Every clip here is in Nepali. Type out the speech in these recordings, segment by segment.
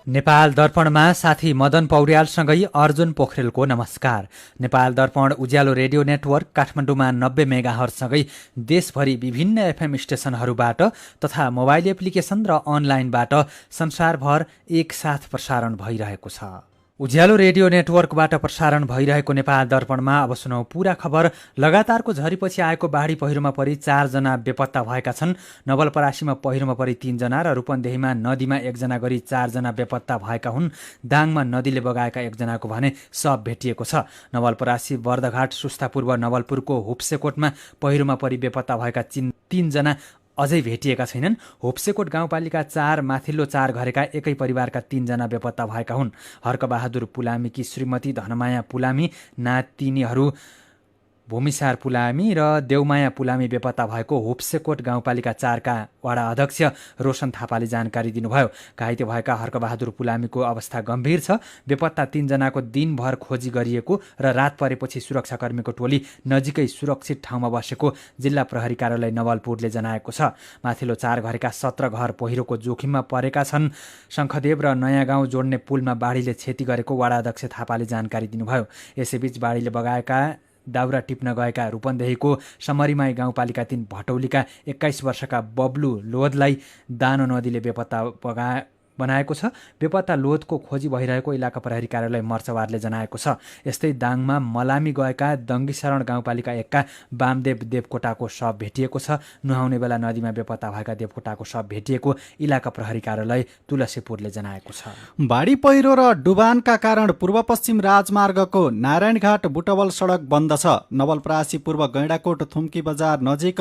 नेपाल दर्पणमा साथी मदन पौड्यालसँगै अर्जुन पोखरेलको नमस्कार। नेपाल दर्पण उज्यालो रेडियो नेटवर्क काठमाडौँमा 90 मेगाहर्जसँगै देशभरि विभिन्न एफएम स्टेशनहरूबाट तथा मोबाइल एप्लिकेसन र अनलाइनबाट संसारभर एकसाथ प्रसारण भइरहेको छ। उज्यालो रेडियो नेटवर्कबाट प्रसारण भइरहेको नेपाल दर्पणमा अब सुनौ पूरा खबर। लगातारको झरीपछि आएको बाढी पहिरोमा परि 4 जना बेपत्ता भएका छन्। नवलपरासीमा पहिरोमा परि 3 जना र रूपन्देहीमा नदीमा 1 जना गरी 4 जना बेपत्ता भएका हुन्। दाङमा नदीले बगाएका 1 जनाको भने शव भेटिएको छ। नवलपरासी, बर्दघाट, सुस्तापुर व नवलपुरको हुप्सेकोटमा पहिरोमा परि बेपत्ता भएका 3 जना अझै भेटिएका छैनन्। होप्सेकोट गाउँपालिका 4 माथिल्लो 4 घरेका एकै परिवारका 3 जना बेपत्ता भएका हुन्। हर्कबहादुर पुलामीकी श्रीमती धनमाया पुलामी, नातिनीहरू भूमिसार पुलामी र देवमाया पुलामी बेपत्ता भएको होप्सेकोट गाउँपालिका 4 का वडा अध्यक्ष रोशन थापाले जानकारी दिनुभयो। घाइते भएका हर्कबहादुर पुलामीको अवस्था गम्भीर छ। बेपत्ता 3 जनाको दिनभर खोजी गरिएको र रात परेपछि सुरक्षाकर्मीको टोली नजिकै सुरक्षित ठाउँमा बसेको जिल्ला प्रहरी कार्यालय नवलपुरले जनाएको छ। माथिल्लो 4 घरेका 17 घर पहिरोको जोखिममा परेका छन्। शङ्खदेव र नयाँ गाउँ जोड्ने पुलमा बाढीले क्षति गरेको वडा अध्यक्ष थापाले जानकारी दिनुभयो। यसैबीच बाढीले बगाएका दाउरा टिप्न गएका रूपन्देहीको समरीमाई गाउँपालिका 3 भटौलीका 21 वर्षका बब्लु लोधलाई दानो नदीले बेपत्ता बनाएको छ। बेपत्ता लोधको खोजी भइरहेको इलाका प्रहरी कार्यालय मर्चवारले जनाएको छ। यस्तै दाङमा मलामी गएका दङ्गीशरण गाउँपालिका 1 का वामदेव देवकोटाको शव भेटिएको छ। नुहाउने बेला नदीमा बेपत्ता भएका देवकोटाको शव भेटिएको इलाका प्रहरी कार्यालय तुलसीपुरले जनाएको छ। बाढी पहिरो र डुबानका कारण पूर्व पश्चिम राजमार्गको नारायणघाट बुटवल सडक बन्द छ। नवलपरासी पूर्व गैंडाकोट थुम्की बजार नजिक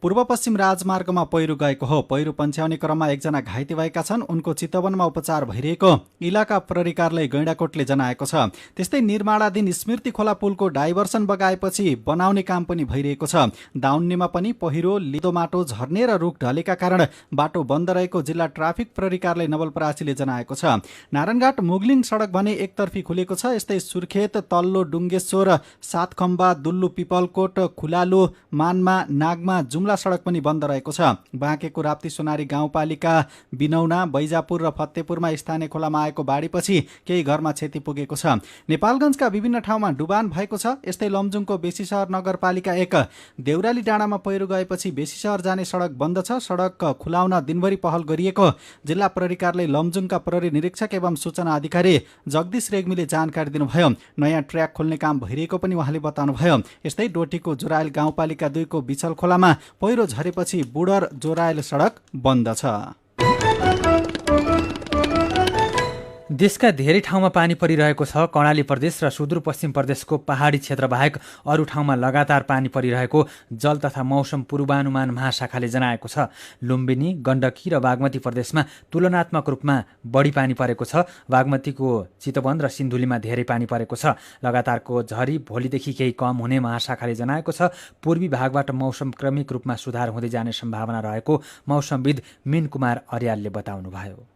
पूर्व पश्चिम राजमार्गमा पहिरो गएको हो। पहिरो पन्छ्याउने क्रममा 1 जना घाइते भएका छन्। उनको चितवनमा उपचार भइरहेको इलाका प्रहरी कार्यालय गैंडाकोटले जनाएको छ। त्यस्तै निर्माणाधीन स्मृति खोला पुलको डाइभर्सन बगाएपछि बनाउने काम पनि भइरहेको छ। दाउन्नेमा पनि पहिरो, लिदो माटो झर्ने र रुख ढलेका कारण बाटो बन्द रहेको जिल्ला ट्राफिक प्रहरी कार्यालय नवलपरासीले जनाएको छ। नारायणघाट मुगलिङ सडक भने एकतर्फी खुलेको छ। यस्तै सुर्खेत, तल्लो डुङ्गेश्वर, सातखम्बा, दुल्लु पिपलकोट, खुलालो, मानमा, नागमा जुम्ला सडक पनि बन्द रहेको छ। बाँकेको राप्ती सोनारी गाउँपालिका बिनौना, बैजापुर र फतेपुरमा स्थानीय खोलामा आएको बाढीपछि केही घरमा क्षति पुगेको छ। नेपालगञ्जका विभिन्न ठाउँमा डुबान भएको छ। यस्तै लमजुङको बेसीशहर नगरपालिका 1 देउराली डाँडामा पहिरो गएपछि बेसीशहर जाने सडक बन्द छ। सडक खुलाउन दिनभरि पहल गरिएको जिल्ला प्रहरी कार्यालय लमजुङका प्रहरी निरीक्षक एवं सूचना अधिकारी जगदीश रेग्मीले जानकारी दिनुभयो। नयाँ ट्र्याक खोल्ने काम भइरहेको पनि उहाँले बताउनुभयो। यस्तै डोटीको जोरायल गाउँपालिका 2 को बिछल खोलामा पहिरो झरेपछि बुडर जोरायल सडक बन्द छ। देशका धेरै ठाउँमा पानी परिरहेको छ। कर्णाली प्रदेश र सुदूरपश्चिम प्रदेशको पहाडी क्षेत्र बाहेक अरू ठाउँमा लगातार पानी परिरहेको जल तथा मौसम पूर्वानुमान महाशाखाले जनाएको छ। लुम्बिनी, गण्डकी र बागमती प्रदेशमा तुलनात्मक रूपमा बढी पानी परेको छ। बागमतीको चितवन र सिन्धुलीमा धेरै पानी परेको छ। लगातारको झरी भोलिदेखि केही कम हुने महाशाखाले जनाएको छ। पूर्वी भागबाट मौसम क्रमिक रूपमा सुधार हुँदै जाने सम्भावना रहेको मौसमविद मिन कुमार अर्यालले बताउनुभयो।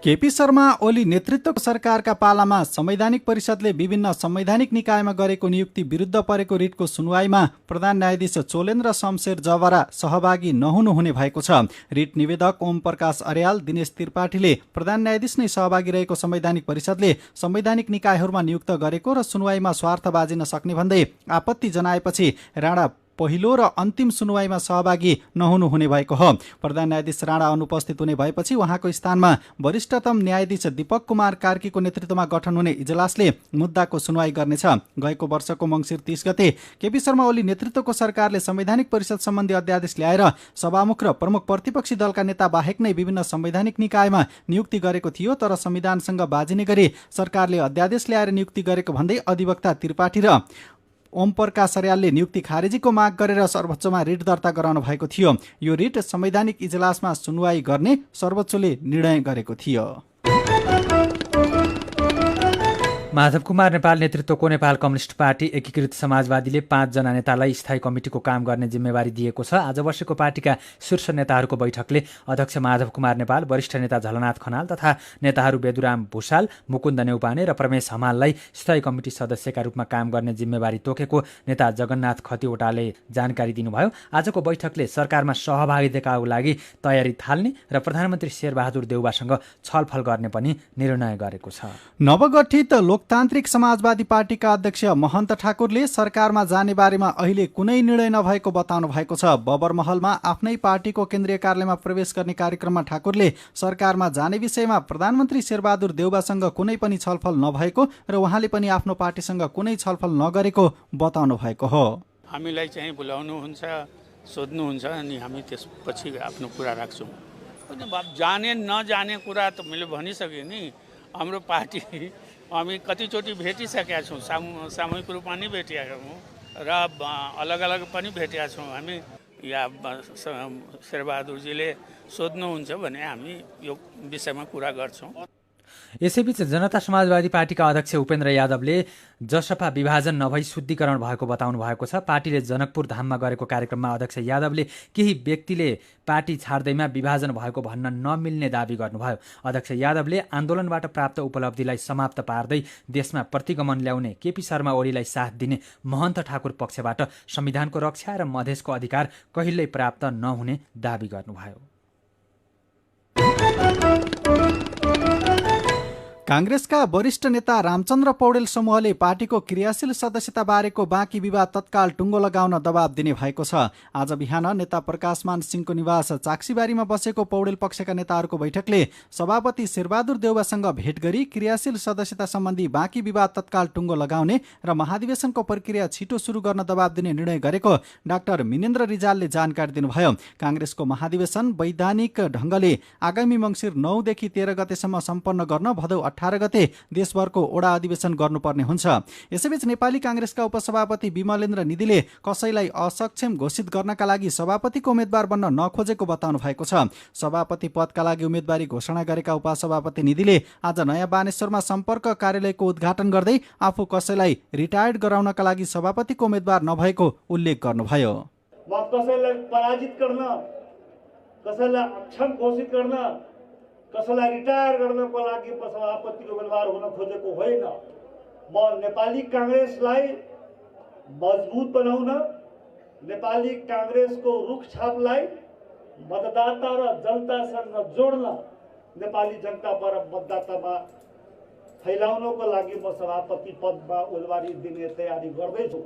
केपी शर्मा ओली नेतृत्वको सरकारका पालामा संवैधानिक परिषदले विभिन्न संवैधानिक निकायमा गरेको नियुक्ति विरुद्ध परेको रिटको सुनवाईमा प्रधान न्यायाधीश चोलेन्द्र शमशेर जवरा सहभागी नहुनु हुने भएको छ। रिट निवेदक ओम प्रकाश अर्याल, दिनेश त्रिपाठीले प्रधान न्यायाधीश नै सहभागी रहेको संवैधानिक परिषदले संवैधानिक निकायहरूमा नियुक्त गरेको र सुनवाईमा स्वार्थ बाजिन सक्ने भन्दै आपत्ति जनाएपछि राणा पहिलो र अन्तिम सुनवाईमा सहभागी नहुनु हुने भएको हो। प्रधान न्यायाधीश राणा अनुपस्थित हुने भएपछि उहाँको स्थानमा वरिष्ठतम न्यायाधीश दीपक कुमार कार्कीको नेतृत्वमा गठन हुने इजलासले मुद्दाको सुनवाई गर्नेछ। गएको वर्षको मङ्सिर 30 गते केपी शर्मा ओली नेतृत्वको सरकारले संवैधानिक परिषद सम्बन्धी अध्यादेश ल्याएर सभामुख र प्रमुख प्रतिपक्षी दलका नेता बाहेक नै विभिन्न संवैधानिक निकायमा नियुक्ति गरेको थियो। तर संविधानसँग बाजिने गरी सरकारले अध्यादेश ल्याएर नियुक्ति गरेको भन्दै अधिवक्ता त्रिपाठी र ओम प्रकाश अर्यालले नियुक्ति खारेजीको माग गरेर सर्वोच्चमा रिट दर्ता गराउनु भएको थियो। यो रिट संवैधानिक इजलासमा सुनवाई गर्ने सर्वोच्चले निर्णय गरेको थियो। माधव कुमार नेपाल नेतृत्वको नेपाल कम्युनिस्ट पार्टी एकीकृत समाजवादीले 5 जना नेतालाई स्थायी कमिटिको काम गर्ने जिम्मेवारी दिएको छ। आज बसेको पार्टीका शीर्ष नेताहरूको बैठकले अध्यक्ष माधव कुमार नेपाल, वरिष्ठ नेता झलनाथ खनाल तथा नेताहरू बेदुराम भुषाल, मुकुन्द नेउपाने र प्रमेश हमाललाई स्थायी कमिटी सदस्यका रूपमा काम गर्ने जिम्मेवारी तोकेको नेता जगन्नाथ खतिवटाले जानकारी दिनुभयो। आजको बैठकले सरकारमा सहभागिताका लागि तयारी थाल्ने र प्रधानमन्त्री शेरबहादुर देउवासँग छलफल गर्ने पनि निर्णय गरेको छ। नवगठित लोकतान्त्रिक समाजवादी पार्टीका अध्यक्ष महन्त ठाकुरले सरकारमा जाने बारेमा अहिले कुनै निर्णय नभएको बताउनु भएको छ। बबरमहलमा आफ्नै पार्टीको केन्द्रीय कार्यालयमा प्रवेश गर्ने कार्यक्रममा ठाकुरले सरकारमा जाने विषयमा प्रधानमन्त्री शेरबहादुर देउवासँग कुनै पनि छलफल नभएको र उहाँले पनि आफ्नो पार्टीसँग कुनै छलफल नगरेको बताउनु भएको हो। हामीलाई चाहिँ बोलाउनुहुन्छ, सोध्नुहुन्छ अनि हामी त्यसपछि आफ्नो कुरा राख्छौँ। जाने नजाने कुरा त मैले भनिसकेँ नि। हाम्रो पार्टी हामी कतिचोटि भेटिसकेका छौँ, सामूहिक रूपमा नि भेटिएका छौँ र अलग अलग पनि भेटेका छौँ। हामी या शेरबहादुरजीले सोध्नुहुन्छ भने हामी यो विषयमा कुरा गर्छौँ। यसैबीच जनता समाजवादी पार्टीका अध्यक्ष उपेन्द्र यादवले जसपा विभाजन नभई शुद्धिकरण भएको बताउनु भएको छ। पार्टीले जनकपुर धाममा गरेको कार्यक्रममा अध्यक्ष यादवले केही व्यक्तिले पार्टी छाड्दैमा विभाजन भएको भन्न नमिल्ने दावी गर्नुभयो। अध्यक्ष यादवले आन्दोलनबाट प्राप्त उपलब्धिलाई समाप्त पार्दै देशमा प्रतिगमन ल्याउने केपी शर्मा ओलीलाई साथ दिने महन्त ठाकुर पक्षबाट संविधानको रक्षा र मधेसको अधिकार कहिल्यै प्राप्त नहुने दावी गर्नुभयो। कांग्रेसका वरिष्ठ नेता रामचन्द्र पौडेल समूहले पार्टीको क्रियाशील सदस्यता बारेको बाँकी विवाद तत्काल टुङ्गो लगाउन दबाब दिने भएको छ। आज बिहान नेता प्रकाशमान सिंहको निवास चाक्सीबारीमा बसेको पौडेल पक्षका नेताहरूको बैठकले सभापति शेरबहादुर देउवासँग भेट गरी क्रियाशील सदस्यता सम्बन्धी बाँकी विवाद तत्काल टुङ्गो लगाउने र महाधिवेशनको प्रक्रिया छिटो सुरु गर्न दबाब दिने निर्णय गरेको डाक्टर मिनेन्द्र रिजालले जानकारी दिनुभयो। कांग्रेसको महाधिवेशन वैधानिक ढंगले आगामी मङ्सिर 9 देखि 13 गतेसम्म सम्पन्न गर्न भदौ 18 गते देशभरको ओडा अधिवेशन गर्नुपर्ने हुन्छ। यसैबीच नेपाली कांग्रेसका उपसभापति विमलेन्द्र निधिले कसैलाई असक्षम घोषित गर्नका लागि सभापतिको उम्मेद्वार बन्न नखोजेको बताउनु भएको छ। सभापति पदका लागि उम्मेदवारी घोषणा गरेका उपसभापति निधिले आज नयाँ बानेश्वरमा सम्पर्क कार्यालयको उद्घाटन गर्दै आफू कसैलाई रिटायर्ड गराउनका लागि सभापतिको उम्मेद्वार नभएको उल्लेख गर्नुभयो। म कसैलाई पराजित गर्न, कसैलाई अक्षम घोषित गर्न, कसैलाई रिटायर गर्नको लागि सभापतिको उम्मेदवार हुन खोजेको होइन। म नेपाली कांग्रेसलाई मजबुत बनाउन, नेपाली कांग्रेसको रुखछापलाई मतदाता र जनतासँग जोड्न, नेपाली जनताबाट मतदातामा फैलाउनको लागि म सभापति पदमा उम्मेदवारी दिने तयारी गर्दैछु।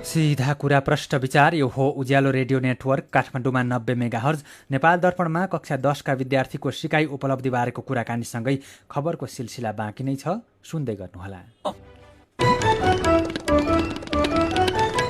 सीधा कुरा प्रष्ट विचार। यो हो उज्यालो रेडियो नेटवर्क काठमाडौँमा 90 मेगाहर्ज। नेपाल दर्पणमा कक्षा 10 का विद्यार्थीको सिकाइ उपलब्धि बारेको कुराकानीसँगै खबरको सिलसिला बाँकी नै छ, सुन्दै गर्नुहोला।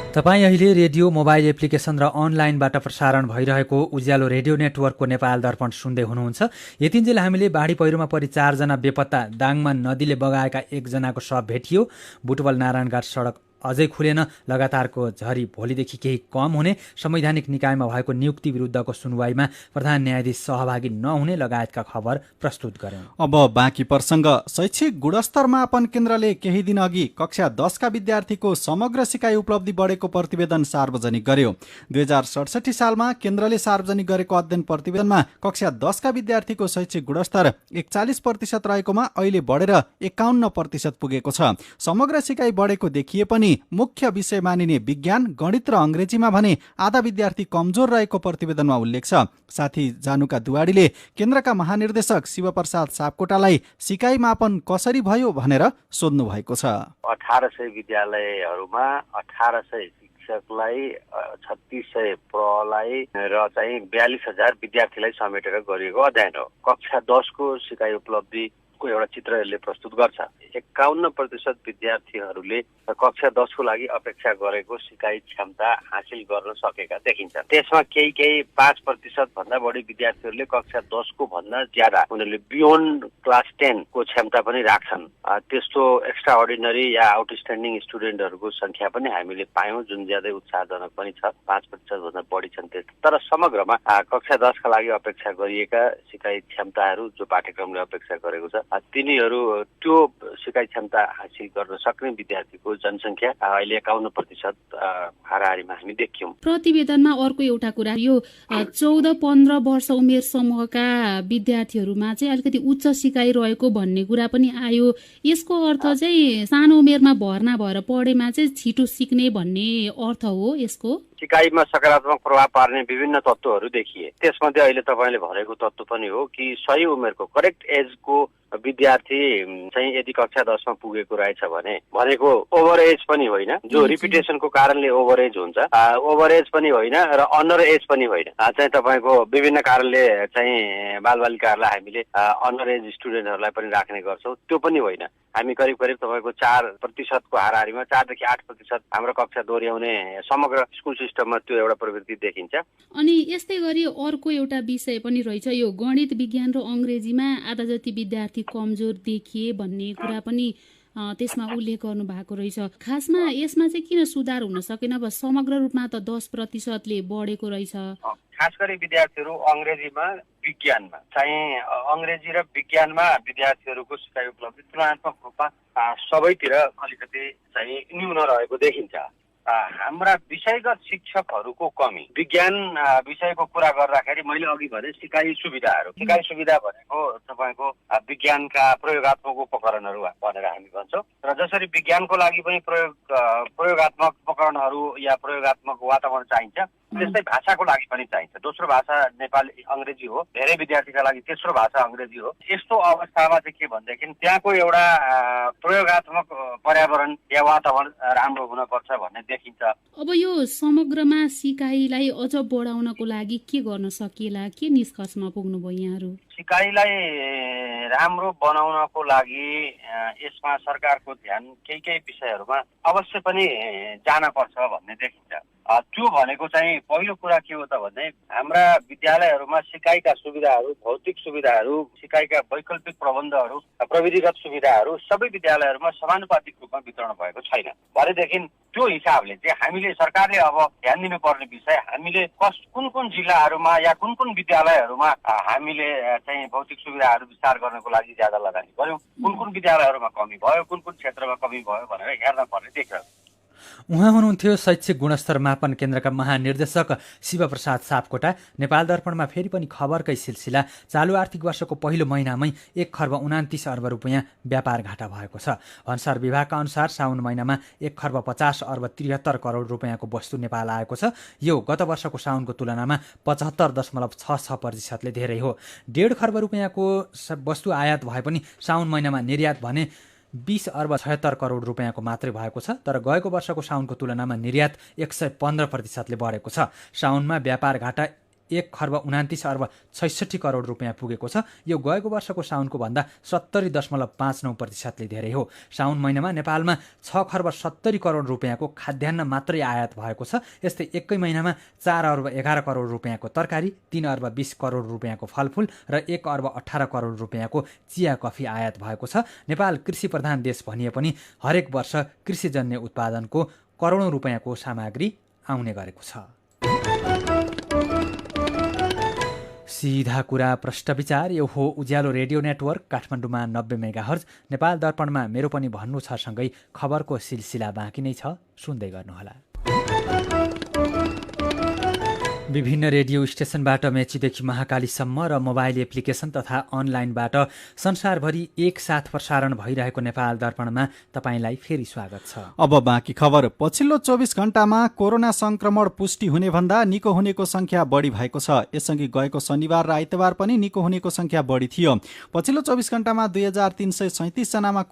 तपाईँ अहिले रेडियो, मोबाइल एप्लिकेसन र अनलाइनबाट प्रसारण भइरहेको उज्यालो रेडियो नेटवर्कको नेपाल दर्पण सुन्दै हुनुहुन्छ। यतिन्जेल हामीले बाढी पहिरोमा परि 4 जना बेपत्ता, दाङमा नदीले बगाएका 1 जनाको शव भेटियो। बुटवल नारायणघाट सडक अझै खुलेन। लगातारको झरी भोलिदेखि केही कम हुने, संवैधानिक निकायमा भएको नियुक्ति विरुद्धको सुनवाईमा प्रधान न्यायाधीश सहभागी नहुने लगायतका खबर प्रस्तुत गर्यौं। अब बाँकी प्रसङ्ग। शैक्षिक गुणस्तर मापन केन्द्रले केही दिन अघि कक्षा 10 का विद्यार्थीको समग्र सिकाइ उपलब्धि बढेको प्रतिवेदन सार्वजनिक गर्यो। 2067 सालमा केन्द्रले सार्वजनिक गरेको अध्ययन प्रतिवेदनमा कक्षा 10 का विद्यार्थीको शैक्षिक गुणस्तर 41% रहेकोमा अहिले बढेर 51% पुगेको छ। समग्र सिकाइ बढेको देखिए पनि मुख्य विषय मानिने विज्ञान, गणित र अङ्ग्रेजीमा भने आधा विद्यार्थी कमजोर रहेको प्रतिवेदनमा उल्लेख छ। साथी जानुका दुवाडीले केन्द्रका महानिर्देशक शिवप्रसाद सापकोटालाई सिकाइ मापन कसरी भयो भनेर सोध्नु भएको छ। 1800 विद्यालयहरूमा 1800 शिक्षकलाई, 3600 प्रहलाई र चाहिँ 42,000 विद्यार्थीलाई समेटेर गरिएको अध्ययन हो। कक्षा 10 को सिकाइ उपलब्धि को एउटा चित्र यसले प्रस्तुत गर्छ। 51% विद्यार्थीहरूले कक्षा 10 को लागि अपेक्षा गरेको सिकाइ क्षमता हासिल गर्न सकेका देखिन्छन्। त्यसमा केही 5% भन्दा बढी विद्यार्थीहरूले कक्षा 10 को भन्दा ज्यादा उनीहरूले बियोन्ड क्लास 10 को क्षमता पनि राख्छन्। त्यस्तो एक्स्ट्रा अर्डिनरी या आउटस्ट्यान्डिङ स्टुडेन्टहरूको संख्या पनि हामीले पायौं, जुन ज्यादै उत्साहजनक पनि छ। 5% भन्दा बढी छन्। तर समग्रमा कक्षा 10 का लागि अपेक्षा गरिएका सिकाइ क्षमताहरू जो पाठ्यक्रमले अपेक्षा गरेको छ, तिनीहरू त्यो सिकाइ क्षमता हासिल गर्न सक्ने विद्यार्थीको जनसङ्ख्या अहिले 51% हाराहारीमा हामी देख्यौं। प्रतिवेदनमा अर्को एउटा कुरा, यो 14-15 वर्ष उमेर समूहका विद्यार्थीहरूमा चाहिँ अलिकति उच्च सिकाइ रहेको भन्ने कुरा पनि आयो। यसको अर्थ चाहिँ सानो उमेरमा भर्ना भएर पढेमा चाहिँ छिटो सिक्ने भन्ने अर्थ हो यसको? सिकाइमा सकारात्मक प्रभाव पार्ने विभिन्न तत्त्वहरू देखिए। त्यसमध्ये अहिले तपाईँले भनेको तत्त्व पनि हो कि सही उमेरको करेक्ट एजको विद्यार्थी चाहिँ यदि कक्षा 10 मा पुगेको रहेछ भने भनेको ओभर एज पनि होइन, जो रिपिटेसनको कारणले ओभर एज हुन्छ, ओभर एज पनि होइन र अन्डर एज पनि होइन। चाहिँ तपाईँको विभिन्न कारणले चाहिँ बालबालिकाहरूलाई हामीले अन्डर एज स्टुडेन्टहरूलाई पनि राख्ने गर्छौँ, त्यो पनि होइन। हामी करिब तपाईँको 4% को हाराहारीमा 4 देखि 8% हाम्रो कक्षा दोहोऱ्याउने समग्र स्कुल सिस्टममा त्यो एउटा प्रवृत्ति देखिन्छ। अनि यस्तै गरी अर्को एउटा विषय पनि रहेछ, यो गणित, विज्ञान र अंग्रेजीमा आधा जति विद्यार्थी कमजोर देखिए भन्ने कुरा पनि त्यसमा उल्लेख गर्नु भएको रहेछ। खासमा यसमा चाहिँ किन सुधार हुन सकेन? अब समग्र रूपमा त 10%ले बढेको रहेछ। खास गरी विद्यार्थीहरू अंग्रेजीमा विज्ञानमा चाहिँ अंग्रेजी र विज्ञानमा विद्यार्थीहरूको सिकाइ उपलब्धि तुलनात्मक रूपमा सबैतिर अलिकति चाहिँ न्यून रहेको देखिन्छ। हाम्रा विषयगत शिक्षकहरूको कमी, विज्ञान विषयको कुरा गर्दाखेरि मैले अघि भने सिकाइ सुविधाहरू, सिकाइ सुविधा भनेको तपाईँको विज्ञानका प्रयोगात्मक उपकरणहरू भनेर हामी भन्छौँ र जसरी विज्ञानको लागि पनि प्रयोगात्मक उपकरणहरू या प्रयोगात्मक वातावरण चाहिन्छ, त्यस्तै भाषाको लागि पनि चाहिन्छ। दोस्रो भाषा नेपाली अंग्रेजी हो, धेरै विद्यार्थीका लागि तेस्रो भाषा अंग्रेजी हो। यस्तो अवस्थामा चाहिँ के भनेदेखि त्यहाँको एउटा प्रयोगात्मक पर्यावरण या वातावरण राम्रो हुनुपर्छ भन्ने देखिन्छ। अब यो समग्रमा सिकाइलाई अझ बढाउनको लागि के गर्न सकिएला? के निष्कर्षमा पुग्नुभयो यहाँहरू? सिकाइलाई राम्रो बनाउनको लागि यसमा सरकारको ध्यान केही विषयहरूमा अवश्य पनि जान पर्छ भन्ने देखिन्छ। त्यो भनेको चाहिँ पहिलो कुरा के हो त भने हाम्रा विद्यालयहरूमा सिकाइका सुविधाहरू, भौतिक सुविधाहरू, सिकाइका वैकल्पिक प्रबन्धहरू, प्रविधिगत सुविधाहरू सबै विद्यालयहरूमा समानुपातिक रूपमा वितरण भएको छैन। भनेदेखि त्यो हिसाबले चाहिँ हामीले सरकारले अब ध्यान दिनुपर्ने विषय, हामीले कुन जिल्लाहरूमा या कुन विद्यालयहरूमा हामीले चाहिँ भौतिक सुविधाहरू विस्तार गर्नको लागि ज्यादा लगानी गर्यौं, कुन विद्यालयहरूमा कमी भयो, कुन क्षेत्रमा कमी भयो भनेर हेर्न पर्ने देखियो। उहाँ हुनुहुन्थ्यो शैक्षिक गुणस्तर मापन केन्द्रका महानिर्देशक शिवप्रसाद सापकोटा। नेपाल दर्पणमा फेरि पनि खबरकै सिलसिला। चालु आर्थिक वर्षको पहिलो महिनामै 1,29 अर्ब रुपियाँ व्यापार घाटा भएको छ। भन्सार विभागका अनुसार साउन महिनामा 1,50,73 करोड रुपियाँको वस्तु नेपाल आएको छ। यो गत वर्षको साउनको तुलनामा 75.66% धेरै हो। 1.5 खर्ब रुपियाँको वस्तु आयात भए पनि साउन महिनामा निर्यात भने 20,76 करोड रुपियाँको मात्रै भएको छ। तर गएको वर्षको साउनको तुलनामा निर्यात 115%ले बढेको छ। साउनमा व्यापार घाटा 1,29,66 करोड रुपियाँ पुगेको छ। यो गएको वर्षको साउनको भन्दा 70.59%ले धेरै हो। साउन महिनामा नेपालमा 6,70 करोड रुपियाँको खाद्यान्न मात्रै आयात भएको छ। यस्तै एकै महिनामा 4,11 करोड रुपियाँको तरकारी, 3,20 करोड रुपियाँको फलफुल र 1,18 करोड रुपियाँको चिया कफी आयात भएको छ। नेपाल कृषि प्रधान देश भनिए पनि हरेक वर्ष कृषिजन्य उत्पादनको करोडौं रुपियाँको सामग्री आउने गरेको छ। सीधा कुरा प्रश्न विचार, यो हो उज्यालो रेडियो नेटवर्क काठमाडौँमा 90 मेगाहर्ज। नेपाल दर्पणमा मेरो पनि भन्नु छ सँगै खबरको सिलसिला बाँकी नै छ, सुन्दै गर्नुहोला। विभिन्न रेडियो स्टेशनबाट मेचीदेखि महाकालीसम्म र मोबाइल एप्लिकेसन तथा अनलाइनबाट संसारभरि एकसाथ प्रसारण भइरहेको नेपाल दर्पणमा तपाईंलाई फेरि स्वागत छ। अब बाँकी खबर। पछिल्लो 24 घण्टामा कोरोना संक्रमण पुष्टि हुने भन्दा निको हुनेको संख्या बढी भएको छ। यससँगै गएको शनिबार र आइतबार पनि निको हुनेको संख्या बढी थियो। पछिल्लो 24 घण्टामा 2337 जनामा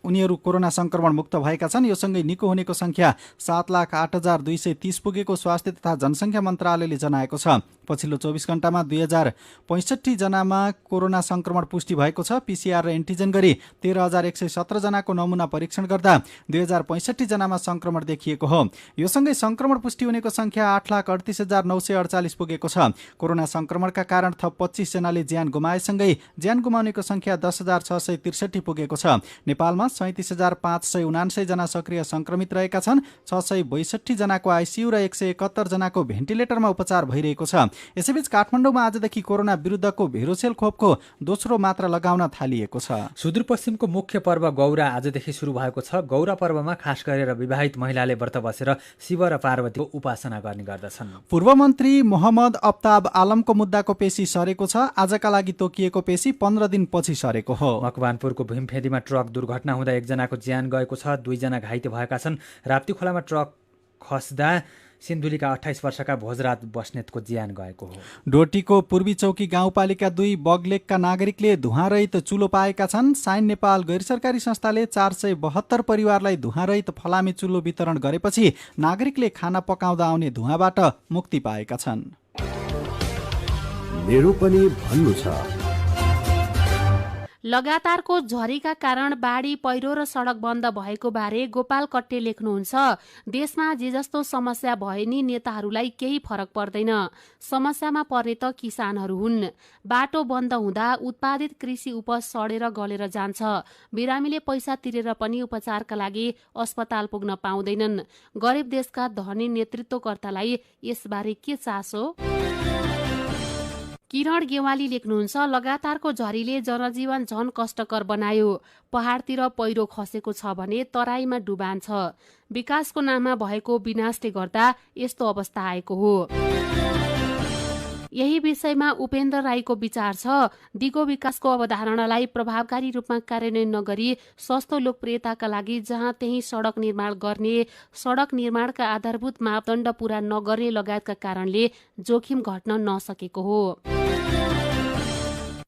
उनीहरू कोरोना संक्रमण मुक्त भएका छन्। यो सँगै निको हुनेको संख्या 7,08,230 पुगेको स्वास्थ्य तथा जनसङ्ख्या मन्त्रालयले जनाएको छ। पछिल्लो 24 घण्टामा 2065 जनामा कोरोना संक्रमण पुष्टि भएको छ। पीसीआर र एन्टिजेन गरी 13,117 जनाको नमुना परीक्षण गर्दा 2065 जनामा संक्रमण देखिएको हो। यो सँगै संक्रमण पुष्टि हुनेको संख्या 8,38,948 पुगेको छ। कोरोना संक्रमणका कारण थप 25 जनाले ज्यान गुमाएसँगै ज्यान गुमाउनेको संख्या 10,663 पुगेको छ। नेपालमा 37,579 जना सक्रिय संक्रमित रहेका छन्। 662 जनाको आइसियु र 171 जनाको भेन्टिलेटरमा उपचार भइरहेको छ। यसैबीच काठमाडौँमा आजदेखि कोरोना विरुद्धको भेरोसेल खोपको दोस्रो मात्रा लगाउन थालिएको छ। सुदूरपश्चिमको मुख्य पर्व गौरा आजदेखि सुरु भएको छ। गौरा पर्वमा खास गरेर विवाहित महिलाले व्रत बसेर शिव र पार्वतीको उपासना गर्ने गर्दछन्। पूर्व मन्त्री मोहम्मद अफ्ताब आलमको मुद्दाको पेशी सरेको छ। आजका लागि तोकिएको पेशी 15 दिन पछि सरेको हो। मकवानपुरको भीमफेदीमा ट्रक दुर्घटना हुँदा 1 जनाको ज्यान गएको छ। 2 जना घाइते भएका छन्। राप्ती खोलामा ट्रक खस्दा सिन्धुलीका 28 वर्षका भोजराज बस्नेतको ज्यान गएको हो। डोटीको पूर्वी चौकी गाउँपालिका 2 बगलेकका नागरिकले धुवाँरहित चुलो पाएका छन्। साइन नेपाल गैर सरकारी संस्थाले 472 परिवारलाई धुवाँरहित फलामे चुलो वितरण गरेपछि नागरिकले खाना पकाउँदा आउने धुवाँबाट मुक्ति पाएका छन्। मेरो पनि भन्नु छ। लगातारको झरीका कारण बाढी पहिरो र सडक बन्द भएको बारे गोपाल कट्टे लेख्नुहुन्छ। देशमा जे जस्तो समस्या भए नि नेताहरूलाई केही फरक पर्दैन। समस्यामा पर्ने त किसानहरू हुन्। बाटो बन्द हुँदा उत्पादित कृषि उपज सडेर गलेर जान्छ। बिरामीले पैसा तिरेर पनि उपचारका लागि अस्पताल पुग्न पाउँदैनन्। गरिब देशका धनी नेतृत्वकर्तालाई यसबारे के चासो? किरण गेवाली लेख्नुहुन्छ। लगातारको झरीले जनजीवन झन कष्टकर बनायो। पहाडतिर पहिरो खसेको छ भने तराईमा डुबान छ। विकासको नाममा भएको विनाशले गर्दा यस्तो अवस्था आएको हो। यही विषयमा उपेन्द्र राईको विचार छ। दिगो विकासको अवधारणालाई प्रभावकारी रूपमा कार्यान्वयन नगरी सस्तो लोकप्रियताका लागि जहाँ त्यही सडक निर्माण गर्ने, सडक निर्माणका आधारभूत मापदण्ड पूरा नगर्ने लगायतका कारणले जोखिम घट्न नसकेको हो।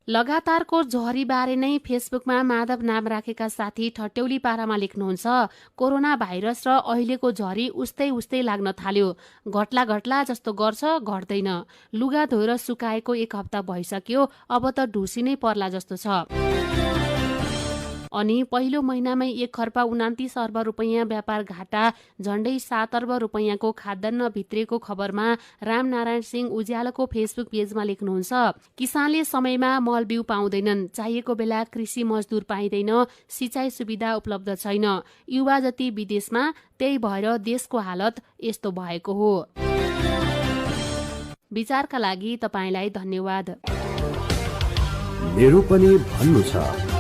लगातारको झरीबारे नै फेसबुकमा माधव नाम राखेका साथी ठट्यौली पारामा लेख्नुहुन्छ। कोरोना भाइरस र अहिलेको झरी उस्तै उस्तै लाग्न थाल्यो। घट्ला घट्ला जस्तो गर्छ, घट्दैन। लुगा धोएर सुकाएको 1 हप्ता भइसक्यो, अब त ढुसी नै पर्ला जस्तो छ। अनि पहिलो महिनामै 1 खर्ब 29 अर्ब रुपैयाँ व्यापार घाटा, झण्डै 7 अर्ब रुपैयाँको खाद्यान्न भित्रिएको खबरमा रामनारायण सिंह उज्यालोको फेसबुक पेजमा लेख्नुहुन्छ। किसानले समयमा मल बिउ पाउँदैनन्। चाहिएको बेला कृषि मजदुर पाइँदैन। सिँचाइ सुविधा उपलब्ध छैन। युवा जति विदेशमा, त्यही भएर देशको हालत यस्तो भएको हो। विचारका लागि तपाईलाई धन्यवाद। मेरो पनि भन्नु छ।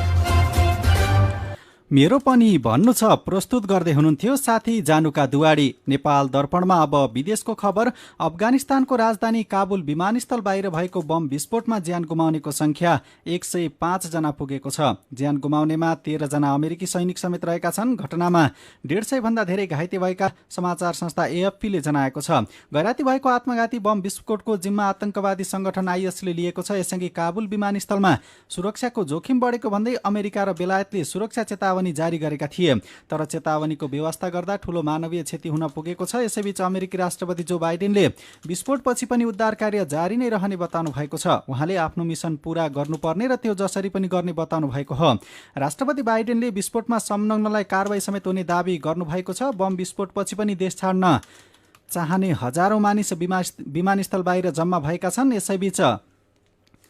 मेरो पनि भन्नु छ प्रस्तुत गर्दै हुनुहुन्थ्यो साथी जानुका दुवाडी। नेपाल दर्पणमा अब विदेशको खबर। अफगानिस्तानको राजधानी काबुल विमानस्थल बाहिर भएको बम विस्फोटमा ज्यान गुमाउनेको संख्या 105 जना पुगेको छ। ज्यान गुमाउनेमा 13 जना अमेरिकी सैनिक समेत रहेका छन्। घटनामा 150 भन्दा धेरै घाइते भएका समाचार संस्था AFP ले जनाएको छ। गैराती भएको आत्मघाती बम विस्फोटको जिम्मा आतंकवादी संगठन IS ले लिएको छ। यससँगै काबुल विमानस्थलमा सुरक्षाको जोखिम बढेको भन्दै अमेरिका र बेलायतले सुरक्षा चेतावनी जारी गरेका थिए। तर चेतावनीको व्यवस्था गर्दा ठूलो मानवीय क्षति हुन पुगेको छ। यसैबीच अमेरिकी राष्ट्रपति जो बाइडेनले विस्फोटपछि पनि उद्धार कार्य जारी नै रहने बताउनु भएको छ। उहाँले आफ्नो मिसन पूरा गर्नुपर्ने र त्यो जसरी पनि गर्ने बताउनु भएको हो। राष्ट्रपति बाइडेनले विस्फोटमा संलग्नलाई कारबाही समेत हुने दावी गर्नुभएको छ। बम विस्फोटपछि पनि देश छाड्न चाहने हजारौं मानिस विमानस्थल बाहिर जम्मा भएका छन्। यसैबीच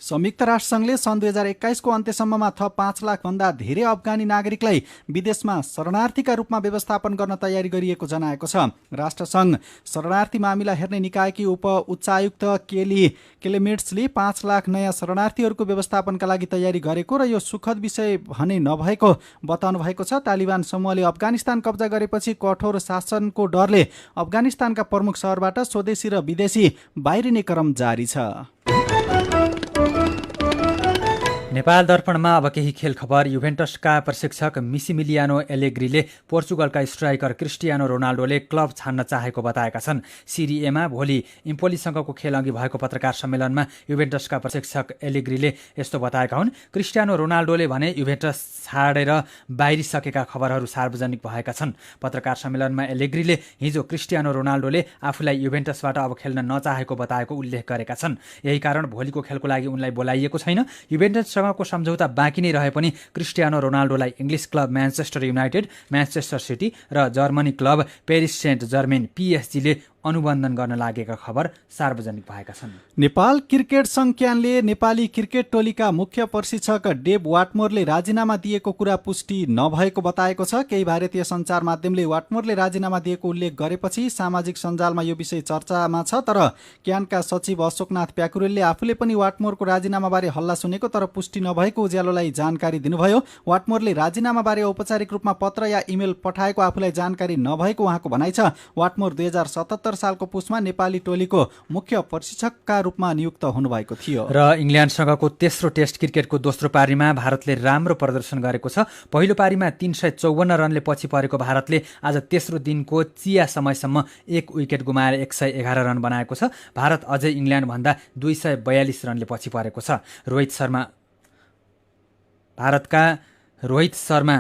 संयुक्त राष्ट्रसङ्घले सन् 2021 को अन्त्यसम्ममा थप 5 लाख भन्दा धेरै अफगानी नागरिकलाई विदेशमा शरणार्थीका रूपमा व्यवस्थापन गर्न तयारी गरिएको जनाएको छ। राष्ट्रसङ्घ शरणार्थी मामिला हेर्ने निकायकी उप उच्चायुक्त केली केलेमेट्सले 5 लाख नयाँ शरणार्थीहरूको व्यवस्थापनका लागि तयारी गरेको र यो सुखद विषय भने नभएको बताउनु भएको छ। तालिबान समूहले अफगानिस्तान कब्जा गरेपछि कठोर शासनको डरले अफगानिस्तानका प्रमुख सहरबाट स्वदेशी र विदेशी बाहिरिने क्रम जारी छ। नेपाल दर्पणमा अब केही खेल खबर। युभेन्टसका प्रशिक्षक मिसिमिलियानो एलेग्रीले पोर्चुगलका स्ट्राइकर क्रिस्टियानो रोनाल्डोले क्लब छान्न चाहेको बताएका छन्। सिरिएमा भोलि इम्पोलीसँगको खेलअघि भएको पत्रकार सम्मेलनमा युभेन्टसका प्रशिक्षक एलेग्रीले यस्तो बताएका हुन्। क्रिस्टियानो रोनाल्डोले भने युभेन्टस छाडेर बाहिरिसकेका खबरहरू सार्वजनिक भएका छन्। पत्रकार सम्मेलनमा एलेग्रीले हिजो क्रिस्टियानो रोनाल्डोले आफूलाई युभेन्टसबाट अब खेल्न नचाहेको बताएको उल्लेख गरेका छन्। यही कारण भोलिको खेलको लागि उनलाई बोलाइएको छैन। युभेन्टससँगको सम्झौता बाँकी नै रहे पनि क्रिस्टियानो रोनाल्डोलाई English club Manchester United, Manchester City र Germany club Paris Saint Germain पिएसजीले अनुबन्धन गर्न लागेका खबर सार्वजनिक भएका छन्। नेपाल क्रिकेट संज्ञानले नेपाली क्रिकेट टोलीका मुख्य प्रशिक्षक डेभ वाटमोरले राजीनामा दिएको कुरा पुष्टि नभएको बताएको छ। केही भारतीय सञ्चार माध्यमले वाटमोरले राजीनामा दिएको उल्लेख गरेपछि सामाजिक सञ्जालमा यो विषय चर्चामा छ। तर क्यानका सचिव अशोकनाथ प्याकुरेलले आफूले पनि वाटमोरको राजीनामाबारे हल्ला सुनेको तर पुष्टि नभएको उज्यालोलाई जानकारी दिनुभयो। वाटमोरले राजीनामाबारे औपचारिक रूपमा पत्र या इमेल पठाएको आफूलाई जानकारी नभएको उहाँको भनाइ छ। वाटमोर 2077 सालको पुसमा नेपाली टोलीको मुख्य प्रशिक्षकका रूपमा नियुक्त हुनुभएको थियो। र इङ्ल्यान्डसँगको तेस्रो टेस्ट क्रिकेटको दोस्रो पारीमा भारतले राम्रो प्रदर्शन गरेको छ। पहिलो पारीमा 354 रनले पछि परेको भारतले आज तेस्रो दिनको चिया समयसम्म 1 विकेट गुमाएर 111 रन बनाएको छ। भारत अझै इङ्ल्यान्डभन्दा 242 रनले पछि परेको छ। भारतका रोहित शर्मा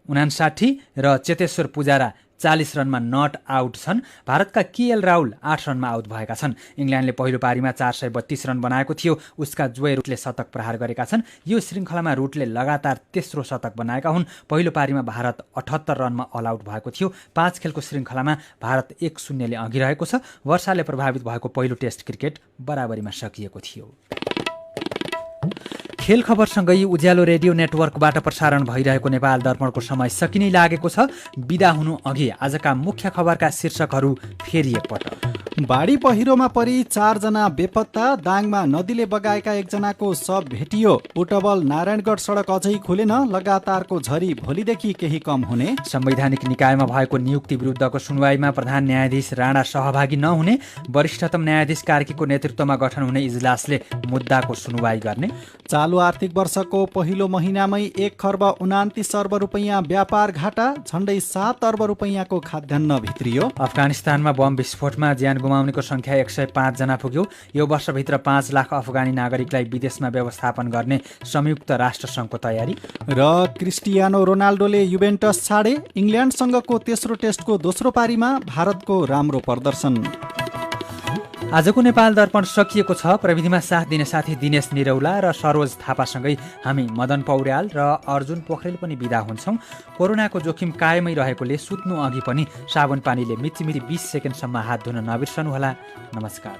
59 र चेतेश्वर पुजारा 40 रनमा नट आउट छन्। भारतका केएल राहुल 8 रनमा आउट भएका छन्। इङ्ल्यान्डले पहिलो पारीमा 432 रन बनाएको थियो। उसका जोय रुटले शतक प्रहार गरेका छन्। यो श्रृङ्खलामा रुटले लगातार तेस्रो शतक बनाएका हुन्। पहिलो पारीमा भारत 78 रनमा अल आउट भएको थियो। 5 खेलको श्रृङ्खलामा भारत 1-0 ले अघि रहेको छ। वर्षाले प्रभावित भएको पहिलो टेस्ट क्रिकेट बराबरीमा सकिएको थियो। खेल खबरसँगै उज्यालो रेडियो नेटवर्कबाट प्रसारण भइरहेको नेपाल दर्पणको समय सकिनै लागेको छ। बिदा हुनु अघि आजका मुख्य खबरका शीर्षकहरू फेरि एकपटक। बाढी पहिरोमा परि 4 जना बेपत्ता। दाङमा नदीले बगाएका एकजनाको शव भेटियो। बुटवल नारायणगढ सडक अझै खुलेन। लगातारको झरी भोलिदेखि केही कम हुने। संवैधानिक निकायमा भएको नियुक्ति विरुद्धको सुनवाईमा प्रधान न्यायाधीश राणा सहभागी नहुने। वरिष्ठतम न्यायाधीश कार्कीको नेतृत्वमा गठन हुने इजलासले मुद्दाको सुनवाई गर्ने। चालु आर्थिक वर्षको पहिलो महिनामै 1 खर्ब 29 अर्ब रुपैयाँ व्यापार घाटा। झण्डै 7 अर्ब रुपैयाँको खाद्यान्न भित्रियो। अफगानिस्तानमा बम विस्फोटमा ज्यान गुमाउनेको संख्या 105 जना पुग्यो। यो वर्षभित्र 5 लाख अफगानी नागरिकलाई विदेशमा व्यवस्थापन गर्ने संयुक्त राष्ट्रसङ्घको तयारी। र क्रिस्टियानो रोनाल्डोले युभेन्टस छाडे। इङ्ल्यान्डसँगको तेस्रो टेस्टको दोस्रो पारीमा भारतको राम्रो प्रदर्शन। आजको नेपाल दर्पण सकिएको छ। प्रविधिमा साथ दिने साथी दिनेश निरौला र सरोज थापासँगै हामी मदन पौड्याल र अर्जुन पोखरेल पनि बिदा हुन्छौँ। कोरोनाको जोखिम कायमै रहेकोले सुत्नु अघि पनि साबुन पानीले मिचिमिची 20 सेकेन्डसम्म हात धुन नबिर्सनुहोला। नमस्कार।